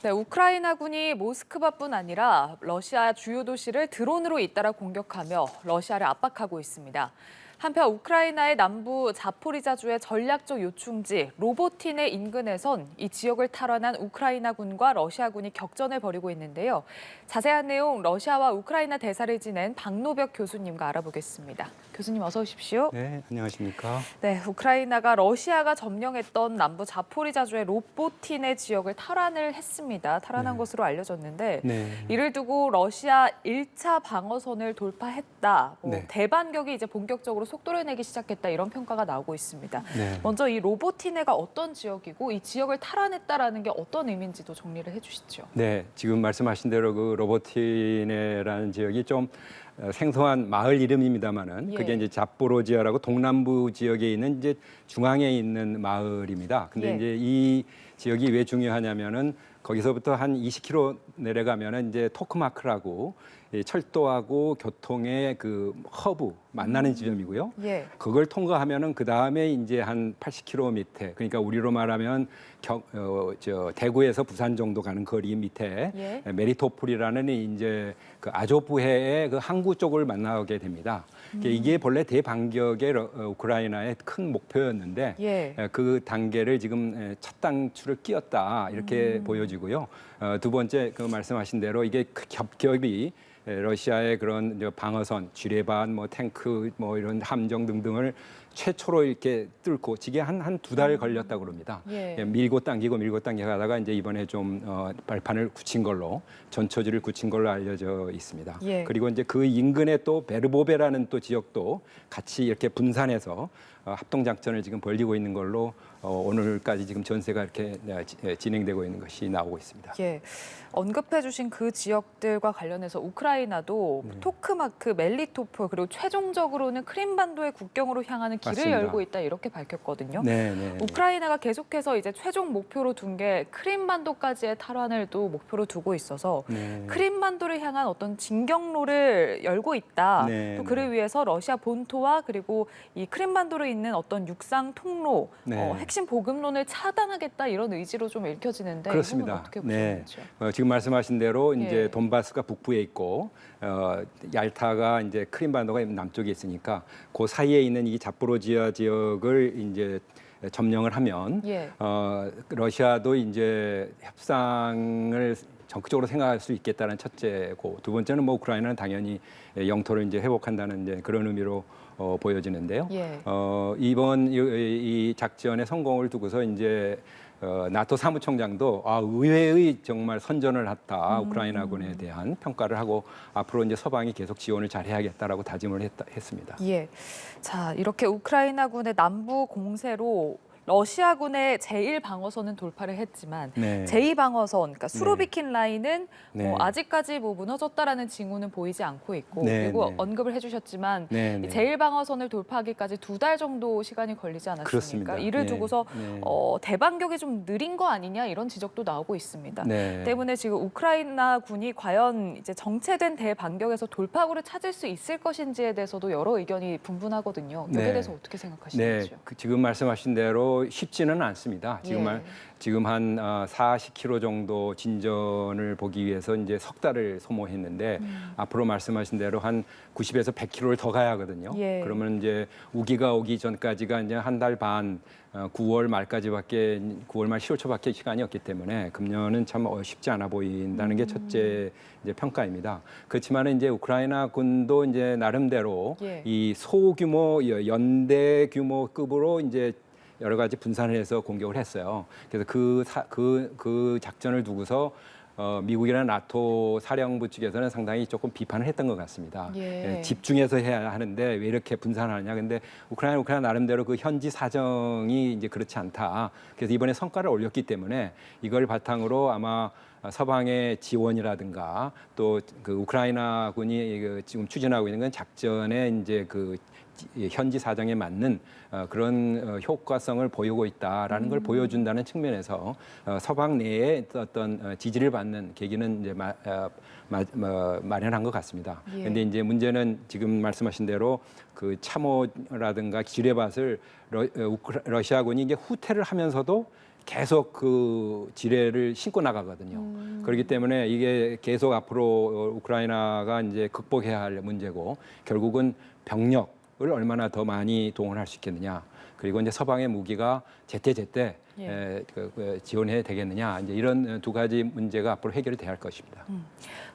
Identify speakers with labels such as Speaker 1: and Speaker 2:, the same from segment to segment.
Speaker 1: 네, 우크라이나군이 모스크바뿐 아니라 러시아 주요 도시를 드론으로 잇따라 공격하며 러시아를 압박하고 있습니다. 한편 우크라이나의 남부 자포리자주의 전략적 요충지 로보티네 인근에선 이 지역을 탈환한 우크라이나군과 러시아군이 격전을 벌이고 있는데요. 자세한 내용 러시아와 우크라이나 대사를 지낸 박노벽 교수님과 알아보겠습니다. 교수님 어서 오십시오.
Speaker 2: 네, 안녕하십니까.
Speaker 1: 네, 우크라이나가 러시아가 점령했던 남부 자포리자주의 로보티네 지역을 탈환을 했습니다. 탈환한
Speaker 2: 네.
Speaker 1: 것으로 알려졌는데
Speaker 2: 네.
Speaker 1: 이를 두고 러시아 1차 방어선을 돌파했다.
Speaker 2: 네.
Speaker 1: 대반격이 이제 본격적으로 속도를 내기 시작했다. 이런 평가가 나오고 있습니다.
Speaker 2: 네.
Speaker 1: 먼저 이 로보티네가 어떤 지역이고 이 지역을 탈환했다라는 게 어떤 의미인지도 정리를 해주시죠.
Speaker 2: 네, 지금 말씀하신 대로 그 로보티네라는 지역이 좀 생소한 마을 이름입니다만은
Speaker 1: 예.
Speaker 2: 그게 이제 자포로지아라고 동남부 지역에 있는 이제 중앙에 있는 마을입니다. 근데
Speaker 1: 예.
Speaker 2: 이제 이 지역이 왜 중요하냐면은 거기서부터 한 20km 내려가면은 이제 토크마크라고 이 철도하고 교통의 그 허브 만나는 지점이고요.
Speaker 1: 예.
Speaker 2: 그걸 통과하면은 그 다음에 이제 한 80km 밑에, 그러니까 우리로 말하면 대구에서 부산 정도 가는 거리 밑에
Speaker 1: 예.
Speaker 2: 메리토폴이라는 이제 그 아조프해의 그 항구 쪽을 만나게 됩니다. 이게 본래 대반격의 우크라이나의 큰 목표였는데
Speaker 1: 예.
Speaker 2: 그 단계를 지금 첫 단추를 끼웠다 이렇게 보여지고요. 두 번째 그 말씀하신 대로 이게 겹겹이 러시아의 그런 방어선, 지뢰반, 뭐 탱크, 뭐 이런 함정 등등을 최초로 이렇게 뚫고 지게 한 두 달 걸렸다고 그럽니다.
Speaker 1: 예.
Speaker 2: 밀고 당기고 가다가 이제 이번에 좀 발판을 굳힌 걸로 전초지를 굳힌 걸로 알려져 있습니다.
Speaker 1: 예.
Speaker 2: 그리고 이제 그 인근에 또 베르보베라는 또 지역도 같이 이렇게 분산해서 합동 작전을 지금 벌이고 있는 걸로 오늘까지 지금 전세가 이렇게 진행되고 있는 것이 나오고 있습니다.
Speaker 1: 예, 언급해주신 그 지역들과 관련해서 우크라이나도 토크마크, 멜리토폴 그리고 최종적으로는 크림반도의 국경으로 향하는 길을
Speaker 2: 맞습니다.
Speaker 1: 열고 있다 이렇게 밝혔거든요.
Speaker 2: 네, 네.
Speaker 1: 우크라이나가 계속해서 이제 최종 목표로 둔 게 크림반도까지의 탈환을 또 목표로 두고 있어서
Speaker 2: 네.
Speaker 1: 크림반도를 향한 어떤 진격로를 열고 있다.
Speaker 2: 네,
Speaker 1: 또 그를
Speaker 2: 네.
Speaker 1: 위해서 러시아 본토와 그리고 이 크림반도로 있는 어떤 육상 통로,
Speaker 2: 네.
Speaker 1: 핵심 보급론을 차단하겠다 이런 의지로 좀 읽혀지는데 이
Speaker 2: 그렇습니다.
Speaker 1: 부분 어떻게
Speaker 2: 네.
Speaker 1: 보시는지요?
Speaker 2: 지금 말씀하신 대로 이제
Speaker 1: 예.
Speaker 2: 돈바스가 북부에 있고 얄타가 이제 크림반도가 남쪽에 있으니까 그 사이에 있는 이 자포로지아 지역을 이제 점령을 하면
Speaker 1: 예.
Speaker 2: 러시아도 이제 협상을 적극적으로 생각할 수 있겠다는 첫째고, 두 번째는 뭐 우크라이나는 당연히 영토를 이제 회복한다는 이제 그런 의미로 보여지는데요.
Speaker 1: 예.
Speaker 2: 이번 이 작전의 성공을 두고서 이제 나토 사무총장도 의회의 정말 선전을 했다, 우크라이나군에 대한 평가를 하고 앞으로 이제 서방이 계속 지원을 잘해야겠다라고 다짐을 했습니다.
Speaker 1: 예. 자, 이렇게 우크라이나군의 남부 공세로 러시아군의 제1방어선은 돌파를 했지만
Speaker 2: 네.
Speaker 1: 제2방어선, 그러니까 수로비킨 라인은
Speaker 2: 네.
Speaker 1: 아직까지 무너졌다라는 징후는 보이지 않고 있고
Speaker 2: 네,
Speaker 1: 그리고
Speaker 2: 네.
Speaker 1: 언급을 해주셨지만
Speaker 2: 네, 네.
Speaker 1: 제1방어선을 돌파하기까지 2달 정도 시간이 걸리지 않았습니까?
Speaker 2: 그렇습니다.
Speaker 1: 이를
Speaker 2: 네,
Speaker 1: 두고서
Speaker 2: 네.
Speaker 1: 대반격이 좀 느린 거 아니냐 이런 지적도 나오고 있습니다.
Speaker 2: 네.
Speaker 1: 때문에 지금 우크라이나 군이 과연 이제 정체된 대반격에서 돌파구를 찾을 수 있을 것인지에 대해서도 여러 의견이 분분하거든요. 여기에
Speaker 2: 네.
Speaker 1: 대해서 어떻게 생각하시는지요?
Speaker 2: 지금 말씀하신 대로 쉽지는 않습니다.
Speaker 1: 예.
Speaker 2: 지금 한 40km 정도 진전을 보기 위해서 이제 석 달을 소모했는데 앞으로 말씀하신 대로 한 90에서 100km를 더 가야 하거든요.
Speaker 1: 예.
Speaker 2: 그러면 이제 우기가 오기 전까지가 이제 한 달 반, 9월 말 10월 초밖에 시간이 없기 때문에 금년은 참 쉽지 않아 보인다는 게 첫째 이제 평가입니다. 그렇지만 이제 우크라이나 군도 이제 나름대로
Speaker 1: 예.
Speaker 2: 이 소규모 연대 규모급으로 이제 여러 가지 분산을 해서 공격을 했어요. 그래서 그 작전을 두고서 미국이나 나토 사령부 측에서는 상당히 조금 비판을 했던 것 같습니다.
Speaker 1: 예.
Speaker 2: 집중해서 해야 하는데 왜 이렇게 분산하느냐. 근데 우크라이나 나름대로 그 현지 사정이 이제 그렇지 않다. 그래서 이번에 성과를 올렸기 때문에 이걸 바탕으로 아마 서방의 지원이라든가 또 그 우크라이나 군이 지금 추진하고 있는 건 작전에 이제 그 현지 사정에 맞는 그런 효과성을 보이고 있다라는 걸 보여준다는 측면에서 서방 내에 어떤 지지를 받는 계기는 이제 마련한 것 같습니다. 그런데
Speaker 1: 예.
Speaker 2: 이제 문제는 지금 말씀하신 대로 그 참호라든가 지뢰밭을 러시아군이 이게 후퇴를 하면서도 계속 그 지뢰를 신고 나가거든요. 그렇기 때문에 이게 계속 앞으로 우크라이나가 이제 극복해야 할 문제고 결국은 병력을 얼마나 더 많이 동원할 수 있겠느냐. 그리고 이제 서방의 무기가 제때제때 지원해야 되겠느냐. 이제 이런 두 가지 문제가 앞으로 해결이 돼야 할 것입니다.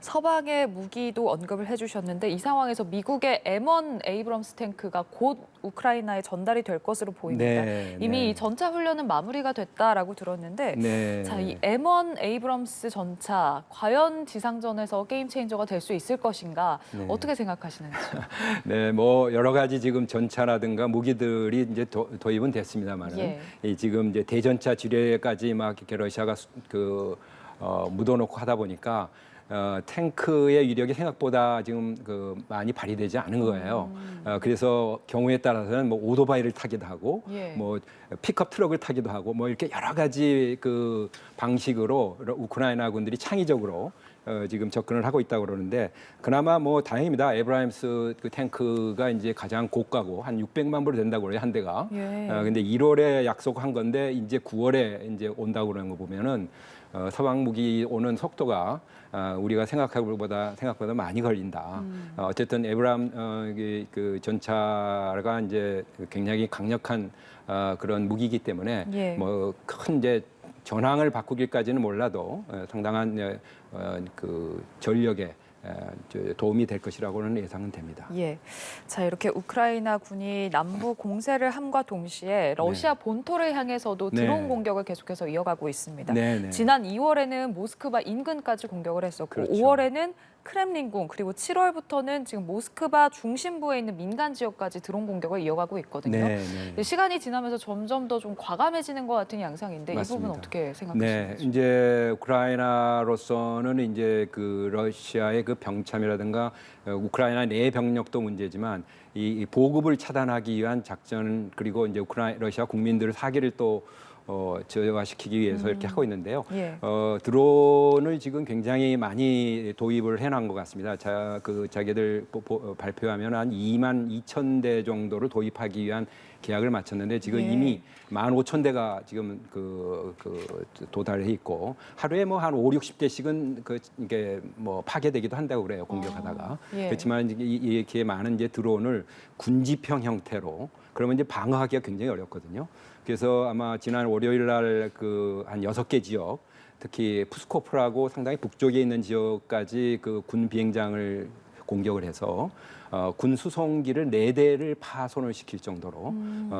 Speaker 1: 서방의 무기도 언급을 해주셨는데 이 상황에서 미국의 M1 에이브럼스 탱크가 곧 우크라이나에 전달이 될 것으로 보입니다.
Speaker 2: 네,
Speaker 1: 이미
Speaker 2: 네.
Speaker 1: 이 전차 훈련은 마무리가 됐다라고 들었는데
Speaker 2: 네.
Speaker 1: 자, 이 M1 에이브럼스 전차 과연 지상전에서 게임 체인저가 될 수 있을 것인가
Speaker 2: 네.
Speaker 1: 어떻게 생각하시는지.
Speaker 2: 네, 뭐 여러 가지 지금 전차라든가 무기들이 이제 도입은 됐습니다만은
Speaker 1: 예.
Speaker 2: 이 지금 이제 대전차 지뢰까지 막 이렇게 러시아가 묻어놓고 하다 보니까 탱크의 위력이 생각보다 지금 많이 발휘되지 않은 거예요. 그래서 경우에 따라서는 뭐 오토바이를 타기도 하고,
Speaker 1: 예.
Speaker 2: 뭐 픽업 트럭을 타기도 하고, 뭐 이렇게 여러 가지 그 방식으로 우크라이나 군들이 창의적으로 지금 접근을 하고 있다고 그러는데 그나마 뭐 다행입니다. 에브라임스 그 탱크가 이제 가장 고가고 한 600만 불 된다고 그래요 한 대가.
Speaker 1: 예.
Speaker 2: 근데 1월에 약속한 건데 이제 9월에 이제 온다고 그러는 거 보면은 서방 무기 오는 속도가 우리가 생각보다 많이 걸린다. 어쨌든 그 전차가 이제 굉장히 강력한 그런 무기이기 때문에
Speaker 1: 예.
Speaker 2: 뭐 큰 이제 전황을 바꾸기까지는 몰라도 상당한 그 전력에 도움이 될 것이라고는 예상은 됩니다.
Speaker 1: 예. 자, 이렇게 우크라이나 군이 남부 공세를 함과 동시에 러시아 본토를 향해서도 드론
Speaker 2: 네.
Speaker 1: 공격을 계속해서 이어가고 있습니다.
Speaker 2: 네, 네.
Speaker 1: 지난 2월에는 모스크바 인근까지 공격을 했었고
Speaker 2: 그렇죠.
Speaker 1: 5월에는 크렘린궁 그리고 7월부터는 지금 모스크바 중심부에 있는 민간 지역까지 드론 공격을 이어가고 있거든요.
Speaker 2: 네, 네.
Speaker 1: 시간이 지나면서 점점 더 좀 과감해지는 것 같은 양상인데 이
Speaker 2: 맞습니다.
Speaker 1: 부분 어떻게
Speaker 2: 네,
Speaker 1: 생각하시는지?
Speaker 2: 이제 우크라이나로서는 이제 그 러시아의 그 병참이라든가 우크라이나 내 병력도 문제지만 이 보급을 차단하기 위한 작전 그리고 이제 러시아 국민들의 사기를 또 저하시키기 위해서 이렇게 하고 있는데요.
Speaker 1: 예.
Speaker 2: 드론을 지금 굉장히 많이 도입을 해놓은 것 같습니다. 자기들 발표하면 한 2만 2천 대 정도를 도입하기 위한 계약을 마쳤는데 지금
Speaker 1: 예.
Speaker 2: 이미 15,000대가 지금 도달해 있고 하루에 뭐 한 5, 60대씩은 이게 뭐 파괴되기도 한다고 그래요. 공격하다가.
Speaker 1: 예.
Speaker 2: 그렇지만 이렇게 많은 이제 드론을 군집형 형태로 그러면 이제 방어하기가 굉장히 어렵거든요. 그래서 아마 지난 월요일 날 한 6개 지역 특히 푸스코프라고 상당히 북쪽에 있는 지역까지 그 군 비행장을 공격을 해서 군 수송기를 4대를 파손을 시킬 정도로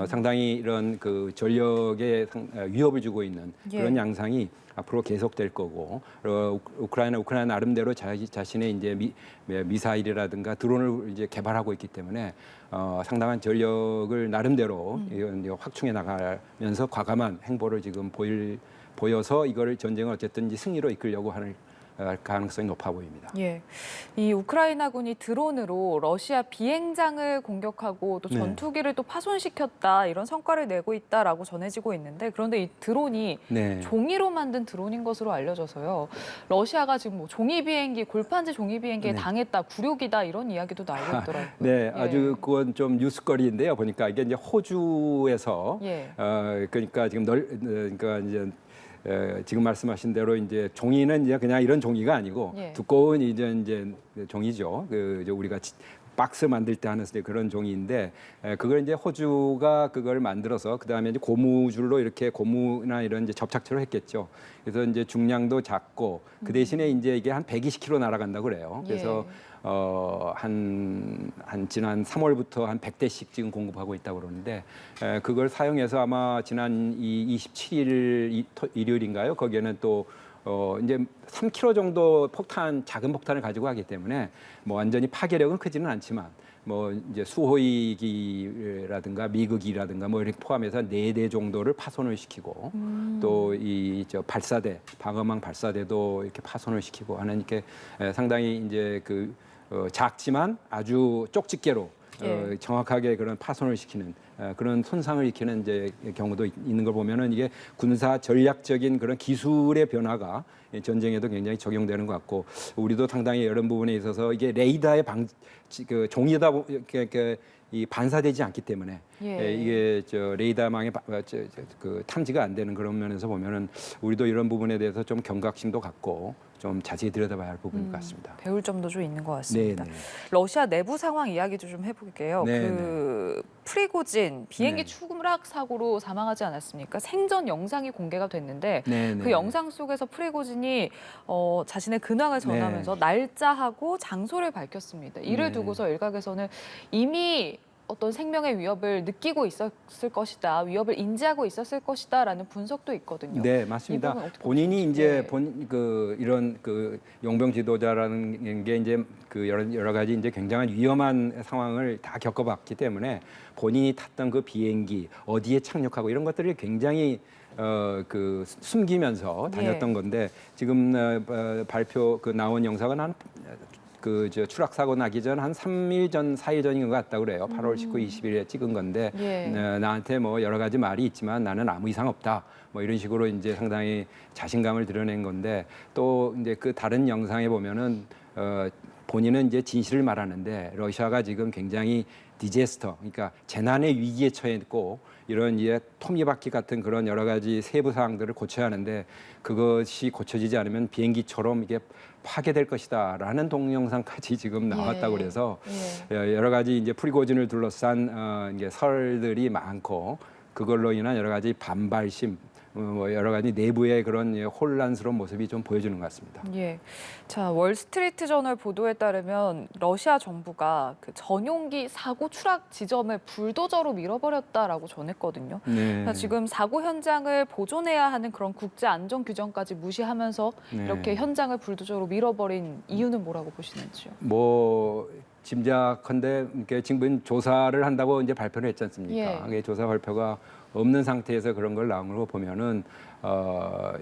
Speaker 2: 상당히 이런 그 전력에 위협을 주고 있는 그런
Speaker 1: 예.
Speaker 2: 양상이 앞으로 계속될 거고 우크라이나 나름대로 자신의 이제 미사일이라든가 드론을 이제 개발하고 있기 때문에 상당한 전력을 나름대로 확충해 나가면서 과감한 행보를 지금 보여서 이거를 전쟁을 어쨌든 승리로 이끌려고 하는 가능성이 높아 보입니다.
Speaker 1: 예, 이 우크라이나군이 드론으로 러시아 비행장을 공격하고 또
Speaker 2: 네.
Speaker 1: 전투기를 또 파손시켰다 이런 성과를 내고 있다라고 전해지고 있는데 그런데 이 드론이
Speaker 2: 네.
Speaker 1: 종이로 만든 드론인 것으로 알려져서요. 러시아가 지금 뭐 종이 비행기, 골판지 종이 비행기에
Speaker 2: 네.
Speaker 1: 당했다, 굴욕이다 이런 이야기도 나오고 있더라고요.
Speaker 2: 네,
Speaker 1: 예.
Speaker 2: 아주 그건 좀 뉴스거리인데요. 보니까 이게 이제 호주에서
Speaker 1: 예.
Speaker 2: 그러니까 지금 그러니까 이제 지금 말씀하신 대로 이제 종이는 이제 그냥 이런 종이가 아니고
Speaker 1: 예.
Speaker 2: 두꺼운 이제 종이죠. 우리가 박스 만들 때 하는 그런 종이인데 그걸 이제 호주가 그걸 만들어서 그다음에 이제 고무줄로 이렇게 고무나 이런 이제 접착제로 했겠죠. 그래서 이제 중량도 작고 그 대신에 이제 이게 한 120km 날아간다고 그래요. 그래서 지난 3월부터 한 100대씩 지금 공급하고 있다고 그러는데 그걸 사용해서 아마 지난 27일 일요일인가요? 거기에는 또 이제 3kg 정도 작은 폭탄을 가지고 하기 때문에 뭐 완전히 파괴력은 크지는 않지만 뭐 이제 수호위기라든가 미그기라든가 뭐 이렇게 포함해서 4대 정도를 파손을 시키고 또 발사대 방어망 발사대도 이렇게 파손을 시키고 하는 이렇게 상당히 이제 작지만 아주 쪽집게로 정확하게 그런 파손을 시키는 그런 손상을 일으키는 이제 경우도 있는 걸 보면은 이게 군사 전략적인 그런 기술의 변화가 전쟁에도 굉장히 적용되는 것 같고 우리도 상당히 이런 부분에 있어서 이게 레이더의 종이다 이 반사되지 않기 때문에
Speaker 1: 예.
Speaker 2: 이게 레이더망에 그 탐지가 안 되는 그런 면에서 보면은 우리도 이런 부분에 대해서 좀 경각심도 갖고 좀 자세히 들여다봐야 할 부분인 것 같습니다.
Speaker 1: 배울 점도 좀 있는 것 같습니다.
Speaker 2: 네, 네.
Speaker 1: 러시아 내부 상황 이야기도 좀 해볼게요.
Speaker 2: 네,
Speaker 1: 프리고진 비행기
Speaker 2: 네.
Speaker 1: 추락 사고로 사망하지 않았습니까? 생전 영상이 공개가 됐는데
Speaker 2: 네,
Speaker 1: 그
Speaker 2: 네.
Speaker 1: 영상 속에서 프리고진이 자신의 근황을 전하면서
Speaker 2: 네.
Speaker 1: 날짜하고 장소를 밝혔습니다. 이를
Speaker 2: 네.
Speaker 1: 두고서 일각에서는 이미 어떤 생명의 위협을 느끼고 있었을 것이다, 위협을 인지하고 있었을 것이다라는 분석도 있거든요.
Speaker 2: 네,
Speaker 1: 이
Speaker 2: 맞습니다.
Speaker 1: 부분 어떻게
Speaker 2: 본인이
Speaker 1: 보시는지?
Speaker 2: 이제
Speaker 1: 예.
Speaker 2: 이런 그 용병 지도자라는 게 이제 그 여러 가지 이제 굉장한 위험한 상황을 다 겪어봤기 때문에 본인이 탔던 그 비행기 어디에 착륙하고 이런 것들을 굉장히 숨기면서 다녔던
Speaker 1: 예.
Speaker 2: 건데 지금 발표 나온 영상은 추락 사고 나기 전 한 3일 전, 4일 전인 것 같다고 그래요. 8월 19, 20일에 찍은 건데
Speaker 1: 예.
Speaker 2: 나한테 뭐 여러 가지 말이 있지만 나는 아무 이상 없다. 뭐 이런 식으로 이제 상당히 자신감을 드러낸 건데 또 이제 그 다른 영상에 보면은 본인은 이제 진실을 말하는데 러시아가 지금 굉장히 디제스터, 그러니까 재난의 위기에 처했고 이런 이제 톱니바퀴 같은 그런 여러 가지 세부 사항들을 고쳐야 하는데 그것이 고쳐지지 않으면 비행기처럼 이게 파괴될 것이다라는 동영상까지 지금 나왔다고
Speaker 1: 예.
Speaker 2: 그래서
Speaker 1: 예.
Speaker 2: 여러 가지 이제 프리고진을 둘러싼 이제 설들이 많고 그걸로 인한 여러 가지 반발심, 뭐 여러 가지 내부의 그런 혼란스러운 모습이 좀 보여주는 것 같습니다.
Speaker 1: 예. 자, 월스트리트 저널 보도에 따르면 러시아 정부가 그 전용기 사고 추락 지점을 불도저로 밀어버렸다라고 전했거든요.
Speaker 2: 네.
Speaker 1: 그러니까 지금 사고 현장을 보존해야 하는 그런 국제 안전 규정까지 무시하면서
Speaker 2: 네.
Speaker 1: 이렇게 현장을 불도저로 밀어버린 이유는 뭐라고 보시는지요?
Speaker 2: 뭐 짐작컨대 이렇게 지금 조사를 한다고 이제 발표를 했지 않습니까?
Speaker 1: 예.
Speaker 2: 그게 조사 발표가 없는 상태에서 그런 걸 나온 걸 보면은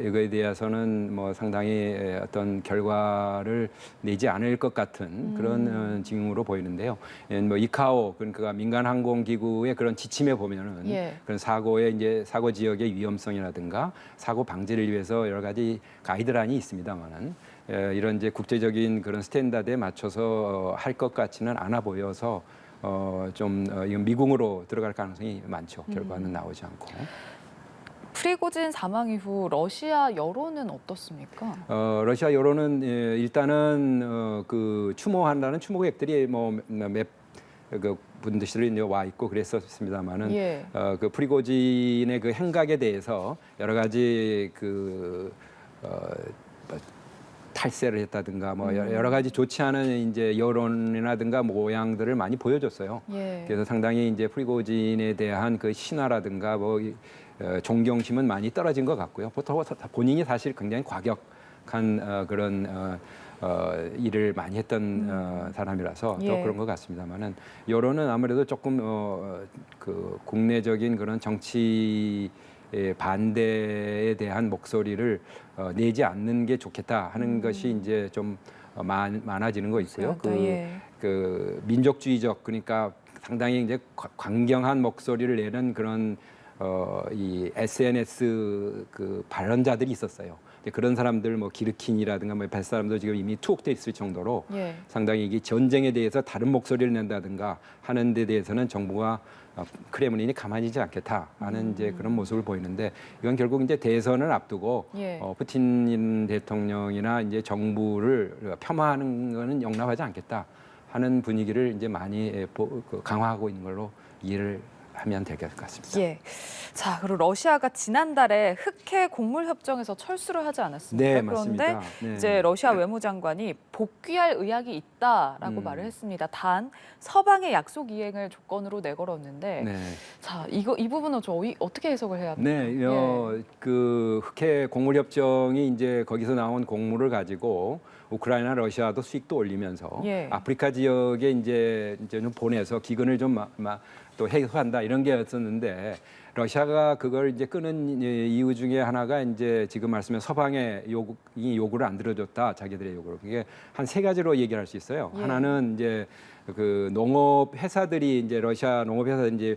Speaker 2: 이거에 대해서는 뭐 상당히 어떤 결과를 내지 않을 것 같은 그런 징후로 보이는데요. 뭐 이카오 그러니까 민간 항공 기구의 그런 지침에 보면은
Speaker 1: 예.
Speaker 2: 그런 사고의 이제 사고 지역의 위험성이라든가 사고 방지를 위해서 여러 가지 가이드라인이 있습니다만은 이런 이제 국제적인 그런 스탠다드에 맞춰서 할 것 같지는 않아 보여서 이건 미궁으로 들어갈 가능성이 많죠. 결과는 나오지 않고.
Speaker 1: 프리고진 사망 이후 러시아 여론은 어떻습니까?
Speaker 2: 러시아 여론은 일단은 그 추모한다는 추모객들이 그 분들이 이제 와 있고 그랬었습니다만은
Speaker 1: 예.
Speaker 2: 그 프리고진의 그 행각에 대해서 여러 가지 탈세를 했다든가 뭐 여러 가지 좋지 않은 이제 여론이라든가 모양들을 많이 보여줬어요.
Speaker 1: 예.
Speaker 2: 그래서 상당히 이제 프리고진에 대한 그 신화라든가 존경심은 많이 떨어진 것 같고요. 보통 본인이 사실 굉장히 과격한 그런 일을 많이 했던 사람이라서 또
Speaker 1: 예.
Speaker 2: 그런 것 같습니다만은 여론은 아무래도 조금 그 국내적인 그런 정치 반대에 대한 목소리를 내지 않는 게 좋겠다 하는 것이 이제 좀 많아지는 거 있고요. 그 민족주의적 그러니까 상당히 이제 강경한 목소리를 내는 그런 이 SNS 그 발언자들이 있었어요. 그런 사람들 뭐 기르킨이라든가 뭐 뱃사람도 지금 이미 투옥돼 있을 정도로
Speaker 1: 예.
Speaker 2: 상당히 이게 전쟁에 대해서 다른 목소리를 낸다든가 하는 데 대해서는 정부가 크레므린이 가만히 있지 않겠다 하는 이제 그런 모습을 보이는데 이건 결국 이제 대선을 앞두고
Speaker 1: 예.
Speaker 2: 푸틴 대통령이나 이제 정부를 폄하하는 거는 용납하지 않겠다 하는 분위기를 이제 많이 강화하고 있는 걸로 이해를 하면 될 것 같습니다.
Speaker 1: 예. 자, 그리고 러시아가 지난달에 흑해 곡물 협정에서 철수를 하지 않았습니까?
Speaker 2: 네,
Speaker 1: 그런데
Speaker 2: 맞습니다. 네.
Speaker 1: 이제 러시아 외무장관이 복귀할 의향이 있다라고 말을 했습니다. 단 서방의 약속 이행을 조건으로 내걸었는데,
Speaker 2: 네.
Speaker 1: 자, 이 부분은 어떻게 해석을 해야 합니까?
Speaker 2: 네, 그 흑해 곡물 협정이 이제 거기서 나온 곡물을 가지고 우크라이나, 러시아도 수익도 올리면서
Speaker 1: 예.
Speaker 2: 아프리카 지역에 이제 좀 보내서 기근을 좀 또 해소한다 이런 게였었는데 러시아가 그걸 이제 끄는 이유 중에 하나가 이제 지금 말씀한 서방의 요구를 안 들어줬다 자기들의 요구를 그게 한 3가지로 얘기할 수 있어요.
Speaker 1: 예.
Speaker 2: 하나는 이제 그 농업 회사들이 이제 러시아 농업 회사 이제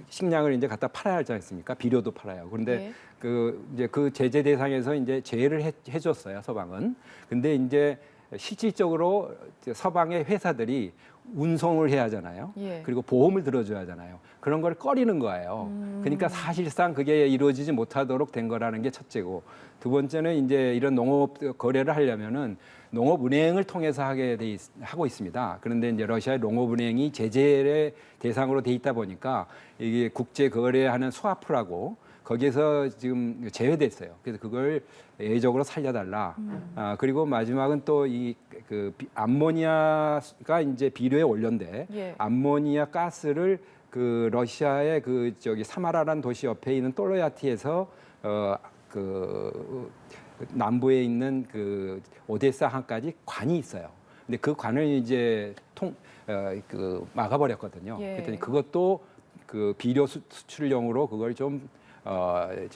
Speaker 2: 식량을 이제 갖다 팔아야 하지 않습니까? 비료도 팔아요. 그런데
Speaker 1: 예.
Speaker 2: 그 제재 대상에서 이제 제외를 해줬어요 서방은. 근데 이제 실질적으로 서방의 회사들이 운송을 해야 하잖아요.
Speaker 1: 예.
Speaker 2: 그리고 보험을 들어줘야 하잖아요. 그런 걸 꺼리는 거예요. 그러니까 사실상 그게 이루어지지 못하도록 된 거라는 게 첫째고, 두 번째는 이제 이런 농업 거래를 하려면은 농업은행을 통해서 하고 있습니다. 그런데 이제 러시아의 농업은행이 제재의 대상으로 돼 있다 보니까 이게 국제 거래하는 스와프라고 거기에서 지금 제외됐어요. 그래서 그걸 예외적으로 살려달라. 그리고 마지막은 또 이 그 암모니아가 이제 비료의 원료인데
Speaker 1: 예.
Speaker 2: 암모니아 가스를 그 러시아의 그 저기 사마라라는 도시 옆에 있는 또로야티에서 그 남부에 있는 그 오데사 항까지 관이 있어요. 근데 그 관을 이제 그 막아버렸거든요.
Speaker 1: 예.
Speaker 2: 그랬더니 그것도 그 비료 수출용으로 그걸 좀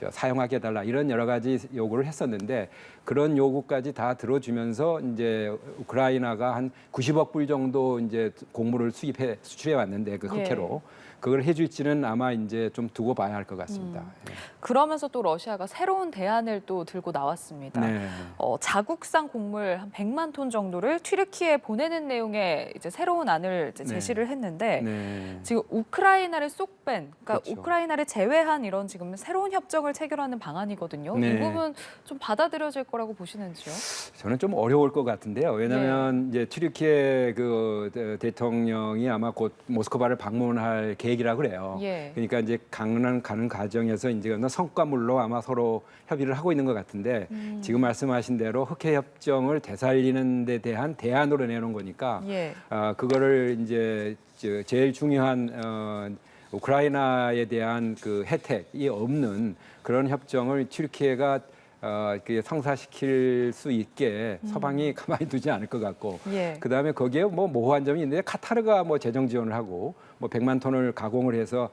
Speaker 2: 사용하게 해달라 이런 여러 가지 요구를 했었는데 그런 요구까지 다 들어주면서 이제 우크라이나가 한 90억 불 정도 이제 곡물을 수출해 왔는데 그 흑해로 그걸 해줄지는 아마 이제 좀 두고 봐야 할 것 같습니다. 예.
Speaker 1: 그러면서 또 러시아가 새로운 대안을 또 들고 나왔습니다.
Speaker 2: 네.
Speaker 1: 자국산 곡물 한 100만 톤 정도를 튀르키예에 보내는 내용의 이제 새로운 안을 이제 제시를 했는데
Speaker 2: 네.
Speaker 1: 지금 우크라이나를 쏙 뺀, 그러니까
Speaker 2: 그렇죠.
Speaker 1: 우크라이나를 제외한 이런 지금 새로운 협정을 체결하는 방안이거든요.
Speaker 2: 네.
Speaker 1: 이 부분 좀 받아들여질 거라고 보시는지요?
Speaker 2: 저는 좀 어려울 것 같은데요. 왜냐하면 이제 튀르키예 그 대통령이 아마 곧 모스크바를 방문할 계획이라고 그래요.
Speaker 1: 예.
Speaker 2: 그러니까 이제 가는 과정에서 이제 성과물로 아마 서로 협의를 하고 있는 것 같은데 지금 말씀하신 대로 흑해 협정을 되살리는 데 대한 대안으로 내놓은 거니까
Speaker 1: 예.
Speaker 2: 그거를 이제 제일 중요한 우크라이나에 대한 그 혜택이 없는 그런 협정을 튀르키예가 그 성사시킬 수 있게 서방이 가만히 두지 않을 것 같고,
Speaker 1: 예.
Speaker 2: 그다음에 거기에 뭐 모호한 점이 있는데 카타르가 뭐 재정 지원을 하고 뭐 100만 톤을 가공을 해서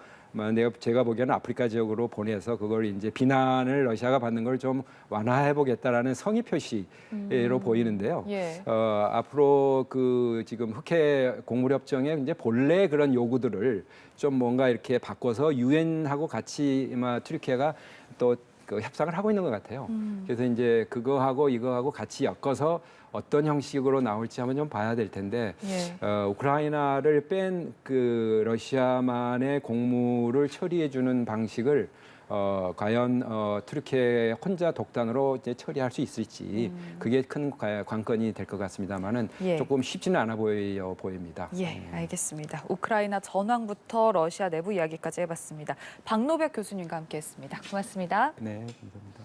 Speaker 2: 제가 보기에는 아프리카 지역으로 보내서 그걸 이제 비난을 러시아가 받는 걸 좀 완화해 보겠다라는 성의 표시로 보이는데요.
Speaker 1: 예.
Speaker 2: 앞으로 그 지금 흑해 곡물 협정에 이제 본래 그런 요구들을 좀 뭔가 이렇게 바꿔서 유엔하고 같이 튀르키예가 또 그 협상을 하고 있는 것 같아요. 그래서 이제 그거하고 이거하고 같이 엮어서 어떤 형식으로 나올지 한번 좀 봐야 될 텐데
Speaker 1: 예.
Speaker 2: 우크라이나를 뺀 그 러시아만의 곡물을 처리해 주는 방식을 과연 튀르키예 혼자 독단으로 이제 처리할 수 있을지 그게 큰 관건이 될 것 같습니다만은
Speaker 1: 예.
Speaker 2: 조금 쉽지는 않아 보입니다.
Speaker 1: 예, 알겠습니다. 우크라이나 전황부터 러시아 내부 이야기까지 해봤습니다. 박노백 교수님과 함께했습니다. 고맙습니다.
Speaker 2: 네, 감사합니다.